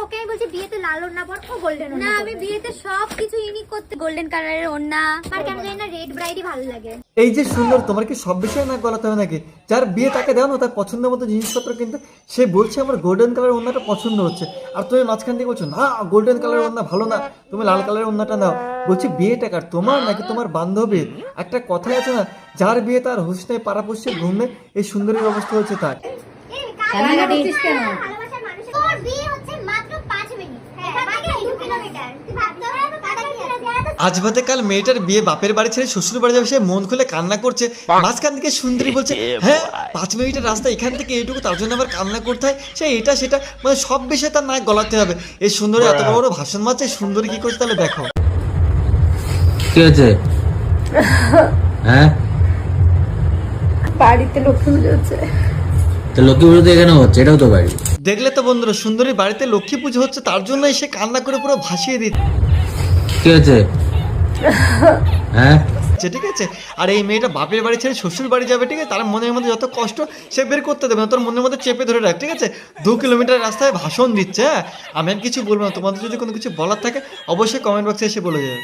ওকে আমি বলছি বিয়েতে লাল ওড়না পর, ও গোল্ডেন ওড়না। না আমি বিয়েতে সব কিছু ইউনিক করতে, গোল্ডেন কালারের ওড়না, আর কেন জানি না রেড ব্রাইডই ভালো লাগে। এই যে সুন্দর, তোমার কি সব বিষয়ে নাক গলাতে হবে নাকি? যার বিয়ে তাকে দাও না তার পছন্দের মতো জিনিসপত্র, কিন্তু সে বলছে আমার গোল্ডেন কালারের ওড়নাটা পছন্দ হচ্ছে, আর তুমি মাঝখান থেকে বলছো না গোল্ডেন কালারের ওড়না ভালো না, তুমি লাল কালারের ওড়নাটা নাও। বলছি বিয়েটা কার, তোমার নাকি তোমার বান্ধবীর? একটা কথাই আছে না, যার বিয়ে তার হুঁশ নেই পাড়াপড়শি ঘুম নেই, এই সুন্দরীর অবস্থা হচ্ছে তার। কান্নাকাটি কেন? ভালোবাসার মানুষ, তোর বিয়ে হচ্ছে মাত্র 5 মিনিট, এখান থেকে 2 কিলোমিটার, তুই ভাবতে হবে না কাটাকাটি আছে। আজ বাদে কাল মেয়েটার বিয়ে, বাপের বাড়ি ছেড়ে শ্বশুর বাড়ি যাবে, সে মন খুলে কান্না করছে। মাঝখান থেকে সুন্দরী বলছে হ্যাঁ 5 মিনিটের রাস্তা এখান থেকে এইটুকু, তার জন্য আবার কান্না করতে হয়, সে এটা সেটা, মানে সব বিষয়ে তার নাক গলাতে হবে। এই সুন্দরী এত বড় ভাষণ মারছে, সুন্দরী কি করছে তাহলে দেখো। কি হয়েছে? হ্যাঁ, বাড়িতে লক্ষ্মী পুজো হচ্ছে। তো লক্ষ্মী পুজো তো এখানে হচ্ছে, এটাও তো বাড়ি। দেখলে তো বন্ধুরা, সুন্দরীর বাড়িতে লক্ষ্মী পুজো হচ্ছে, তার জন্য এসে কান্না করে পুরো ভাসিয়ে দিচ্ছে, কি হয়েছে? হ্যাঁ, ঠিক আছে। আর এই মেয়েটা বাপের বাড়ি ছেড়ে শ্বশুর বাড়ি যাবে, ঠিক আছে, তার মনের মধ্যে যত কষ্ট সে বের করতে দেবে না, তোর মনের মধ্যে চেপে ধরে রাখ, ঠিক আছে। 2 কিলোমিটার রাস্তায় ভাষণ দিচ্ছে। হ্যাঁ, আমি আর কিছু বলবো না, তোমাদের যদি কোনো কিছু বলার থাকে অবশ্যই কমেন্ট বক্সে এসে বলে যাবে।